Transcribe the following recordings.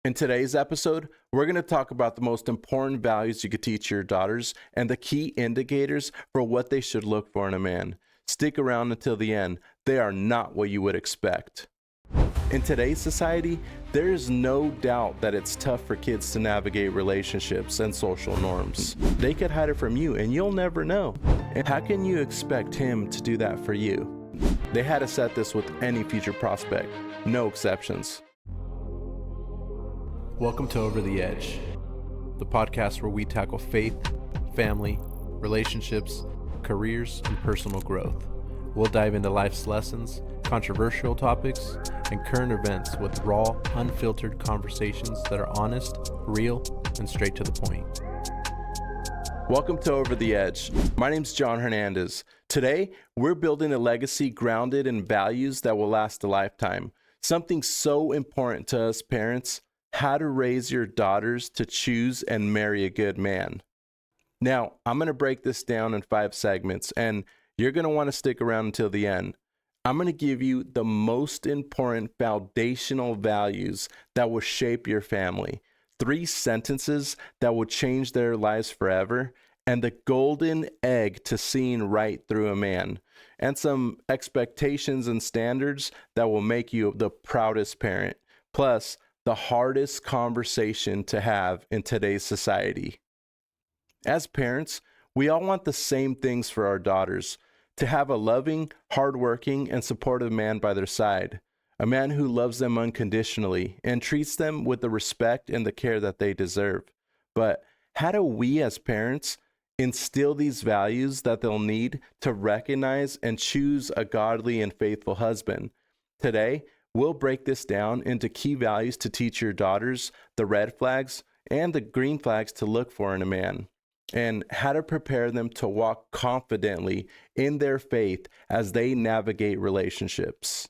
In today's episode, we're going to talk about the most important values you could teach your daughters and the key indicators for what they should look for in a man. Stick around until the end. They are not what you would expect. In today's society, there is no doubt that it's tough for kids to navigate relationships and social norms. They could hide it from you and you'll never know. And how can you expect him to do that for you? They had to set this with any future prospect, no exceptions. Welcome to Over the Edge, the podcast where we tackle faith, family, relationships, careers, and personal growth. We'll dive into life's lessons, controversial topics, and current events with raw, unfiltered conversations that are honest, real, and straight to the point. Welcome to Over the Edge. My name's John Hernandez. Today, we're building a legacy grounded in values that will last a lifetime. Something so important to us parents: how to raise your daughters to choose and marry a good man. Now, I'm going to break this down in 5 segments, and you're going to want to stick around until the end. I'm going to give you the most important foundational values that will shape your family, 3 sentences that will change their lives forever, and the golden egg to seeing right through a man, and some expectations and standards that will make you the proudest parent, plus the hardest conversation to have in today's society. As parents, we all want the same things for our daughters: to have a loving, hardworking, and supportive man by their side, a man who loves them unconditionally and treats them with the respect and the care that they deserve. But how do we as parents instill these values that they'll need to recognize and choose a godly and faithful husband? Today, we'll break this down into key values to teach your daughters, the red flags and the green flags to look for in a man, and how to prepare them to walk confidently in their faith as they navigate relationships.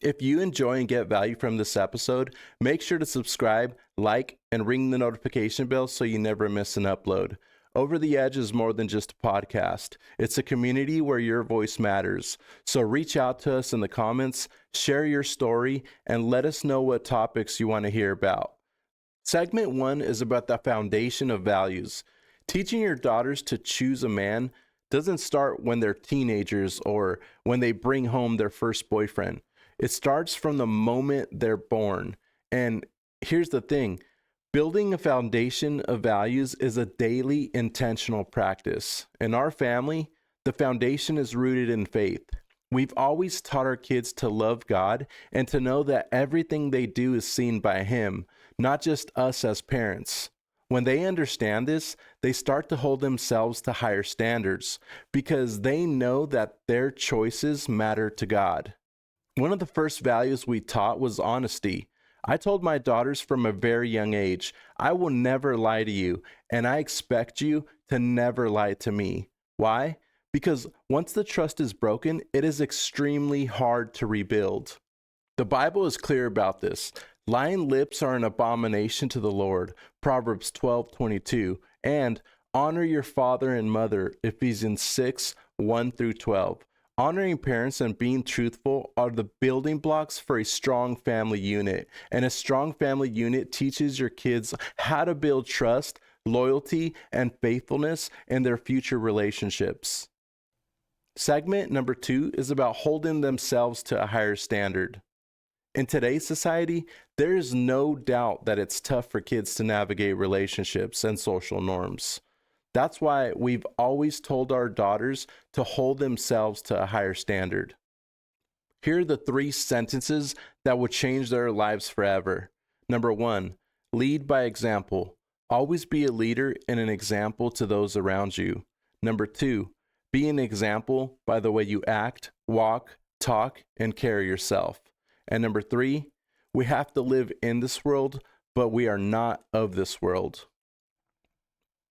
If you enjoy and get value from this episode, make sure to subscribe, like, and ring the notification bell so you never miss an upload. Over the Edge is more than just a podcast. It's a community where your voice matters. So reach out to us in the comments, share your story, and let us know what topics you want to hear about. Segment 1 is about the foundation of values. Teaching your daughters to choose a man doesn't start when they're teenagers or when they bring home their first boyfriend. It starts from the moment they're born. And here's the thing: building a foundation of values is a daily, intentional practice. In our family, the foundation is rooted in faith. We've always taught our kids to love God and to know that everything they do is seen by Him, not just us as parents. When they understand this, they start to hold themselves to higher standards because they know that their choices matter to God. One of the first values we taught was honesty. I told my daughters from a very young age, I will never lie to you, and I expect you to never lie to me. Why? Because once the trust is broken, it is extremely hard to rebuild. The Bible is clear about this. Lying lips are an abomination to the Lord, Proverbs 12:22, and honor your father and mother, Ephesians 6:1-12. Honoring parents and being truthful are the building blocks for a strong family unit, and a strong family unit teaches your kids how to build trust, loyalty, and faithfulness in their future relationships. Segment number 2 is about holding themselves to a higher standard. In today's society, there is no doubt that it's tough for kids to navigate relationships and social norms. That's why we've always told our daughters to hold themselves to a higher standard. Here are the 3 sentences that will change their lives forever. Number 1, lead by example. Always be a leader and an example to those around you. Number 2, be an example by the way you act, walk, talk, and carry yourself. And number 3, we have to live in this world, but we are not of this world.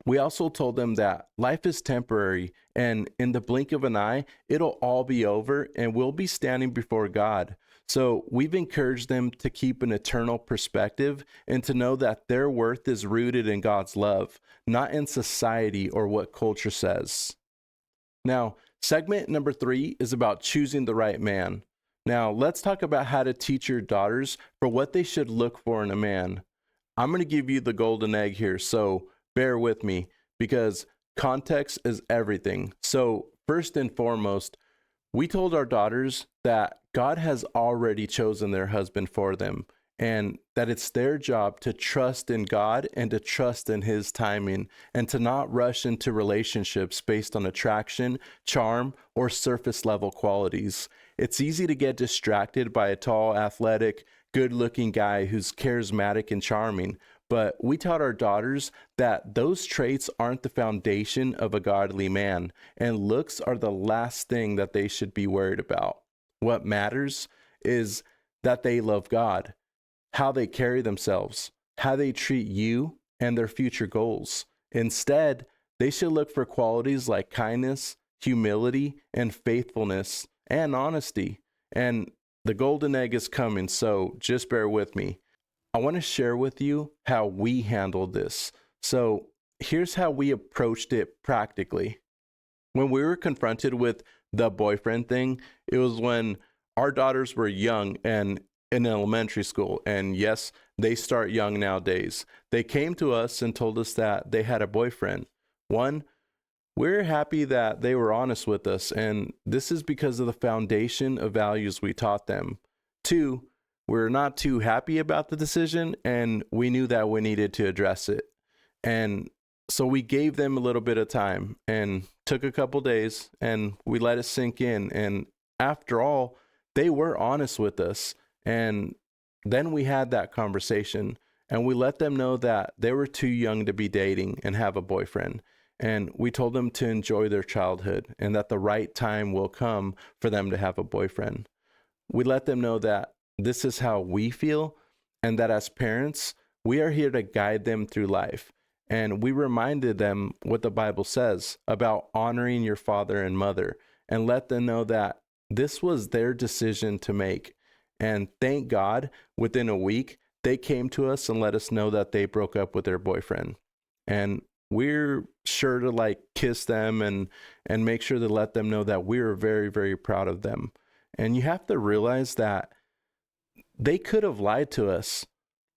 We also told them that life is temporary, and in the blink of an eye, it'll all be over and we'll be standing before God. So we've encouraged them to keep an eternal perspective and to know that their worth is rooted in God's love, not in society or what culture says. Now, segment number 3 is about choosing the right man. Now, let's talk about how to teach your daughters for what they should look for in a man. I'm going to give you the golden egg here, so bear with me because context is everything. So first and foremost, we told our daughters that God has already chosen their husband for them and that it's their job to trust in God and to trust in his timing and to not rush into relationships based on attraction, charm, or surface level qualities. It's easy to get distracted by a tall, athletic, good-looking guy who's charismatic and charming, but we taught our daughters that those traits aren't the foundation of a godly man, and looks are the last thing that they should be worried about. What matters is that they love God, how they carry themselves, how they treat you, and their future goals. Instead, they should look for qualities like kindness, humility, and faithfulness, and honesty. And the golden egg is coming, so just bear with me. I want to share with you how we handled this. So here's how we approached it practically. When we were confronted with the boyfriend thing, it was when our daughters were young and in elementary school. And yes, they start young nowadays. They came to us and told us that they had a boyfriend. One, we're happy that they were honest with us, and this is because of the foundation of values we taught them. Two, we're not too happy about the decision, and we knew that we needed to address it. And so we gave them a little bit of time and took a couple days, and we let it sink in. And after all, they were honest with us. And then we had that conversation, and we let them know that they were too young to be dating and have a boyfriend. And we told them to enjoy their childhood and that the right time will come for them to have a boyfriend. We let them know that this is how we feel and that as parents, we are here to guide them through life. And we reminded them what the Bible says about honoring your father and mother and let them know that this was their decision to make. And thank God, within a week, they came to us and let us know that they broke up with their boyfriend. And we're sure to kiss them and make sure to let them know that we're very, very proud of them. And you have to realize that they could have lied to us.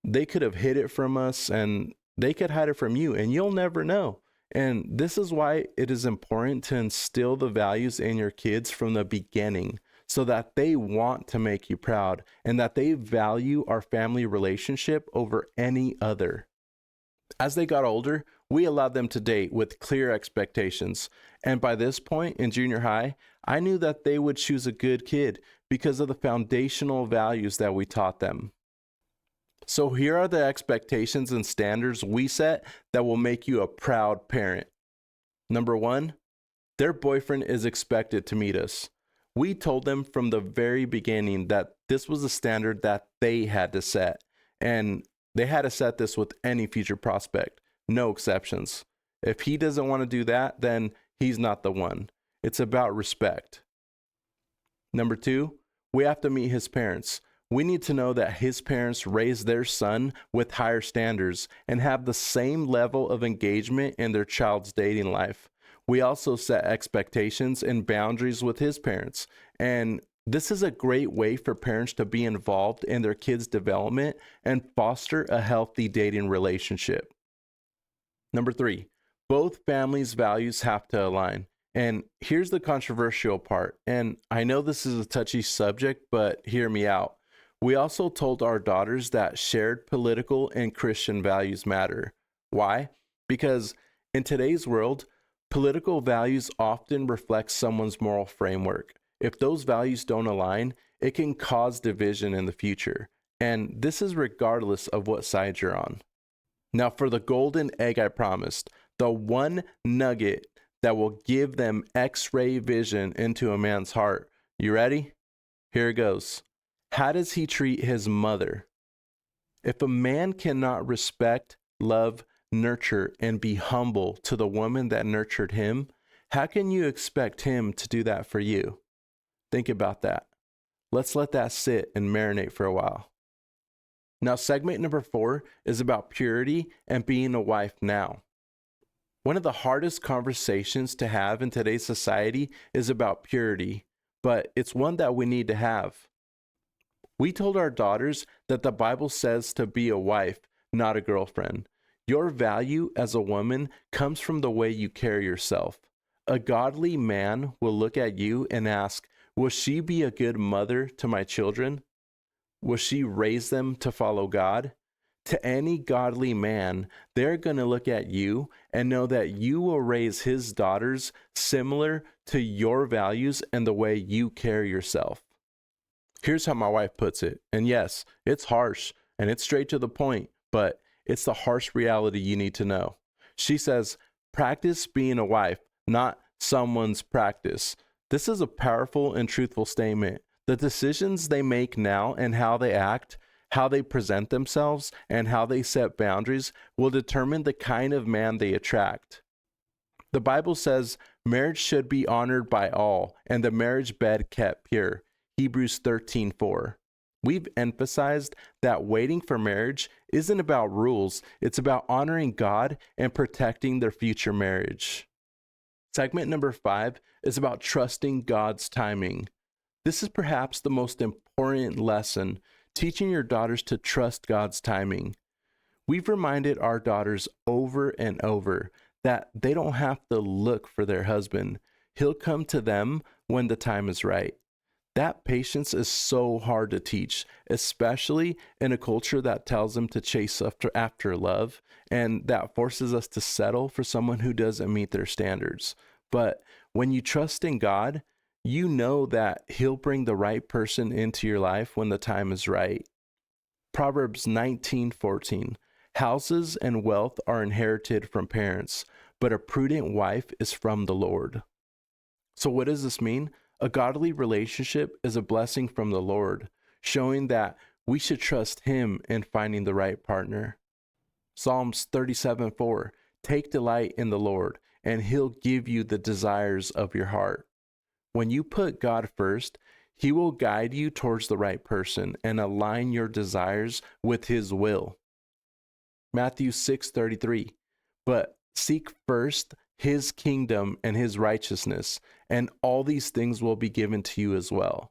They could have hid it from us, and they could hide it from you, and you'll never know. And this is why it is important to instill the values in your kids from the beginning so that they want to make you proud and that they value our family relationship over any other. As they got older, we allowed them to date with clear expectations. And by this point in junior high, I knew that they would choose a good kid because of the foundational values that we taught them. So here are the expectations and standards we set that will make you a proud parent. Number one, their boyfriend is expected to meet us. We told them from the very beginning that this was a standard that they had to set, and they had to set this with any future prospect, no exceptions. If he doesn't want to do that, then he's not the one. It's about respect. Number two, we have to meet his parents. We need to know that his parents raised their son with higher standards and have the same level of engagement in their child's dating life. We also set expectations and boundaries with his parents, and this is a great way for parents to be involved in their kids' development and foster a healthy dating relationship. Number three, both families' values have to align. And here's the controversial part, and I know this is a touchy subject, but hear me out. We also told our daughters that shared political and Christian values matter. Why? Because in today's world, political values often reflect someone's moral framework. If those values don't align, it can cause division in the future. And this is regardless of what side you're on. Now for the golden egg I promised, the one nugget that will give them X-ray vision into a man's heart. You ready? Here it goes. How does he treat his mother? If a man cannot respect, love, nurture, and be humble to the woman that nurtured him, how can you expect him to do that for you? Think about that. Let's let that sit and marinate for a while. Now, segment number 4 is about purity and being a wife now. One of the hardest conversations to have in today's society is about purity, but it's one that we need to have. We told our daughters that the Bible says to be a wife not a girlfriend. Your value as a woman comes from the way you carry yourself. A godly man will look at you and ask, will she be a good mother to my children? Will she raise them to follow God? To any godly man, they're going to look at you and know that you will raise his daughters similar to your values and the way you carry yourself. Here's how my wife puts it. And yes, it's harsh and it's straight to the point, but it's the harsh reality you need to know. She says, practice being a wife, not someone's practice. This is a powerful and truthful statement. The decisions they make now and how they act, how they present themselves, and how they set boundaries will determine the kind of man they attract. The Bible says marriage should be honored by all, and the marriage bed kept pure. Hebrews 13:4. We've emphasized that waiting for marriage isn't about rules, it's about honoring God and protecting their future marriage. Segment number 5 is about trusting God's timing. This is perhaps the most important lesson, teaching your daughters to trust God's timing. We've reminded our daughters over and over that they don't have to look for their husband. He'll come to them when the time is right. That patience is so hard to teach, especially in a culture that tells them to chase after love and that forces us to settle for someone who doesn't meet their standards. But when you trust in God, you know that He'll bring the right person into your life when the time is right. Proverbs 19:14. Houses and wealth are inherited from parents, but a prudent wife is from the Lord. So what does this mean? A godly relationship is a blessing from the Lord, showing that we should trust Him in finding the right partner. Psalms 37:4. Take delight in the Lord, and He'll give you the desires of your heart. When you put God first, He will guide you towards the right person and align your desires with His will. Matthew 6:33. But seek first His kingdom and His righteousness, and all these things will be given to you as well.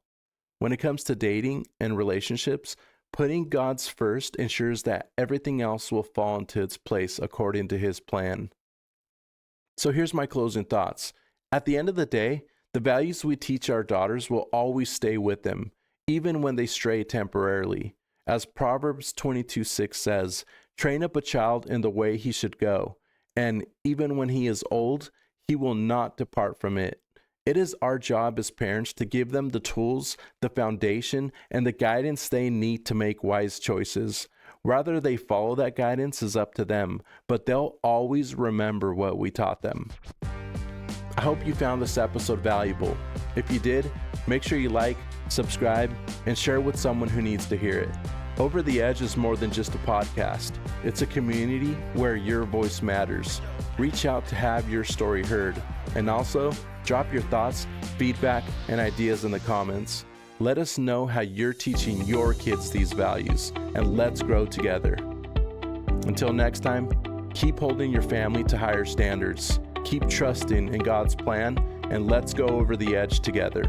When it comes to dating and relationships, putting God's first ensures that everything else will fall into its place according to His plan. So here's my closing thoughts. At the end of the day, the values we teach our daughters will always stay with them, even when they stray temporarily. As Proverbs 22:6 says, train up a child in the way he should go, and even when he is old, he will not depart from it. It is our job as parents to give them the tools, the foundation, and the guidance they need to make wise choices. Whether they follow that guidance is up to them, but they'll always remember what we taught them. I hope you found this episode valuable. If you did, make sure you like, subscribe, and share with someone who needs to hear it. Over the Edge is more than just a podcast. It's a community where your voice matters. Reach out to have your story heard. And also, drop your thoughts, feedback, and ideas in the comments. Let us know how you're teaching your kids these values, and let's grow together. Until next time, keep holding your family to higher standards. Keep trusting in God's plan, and let's go over the edge together.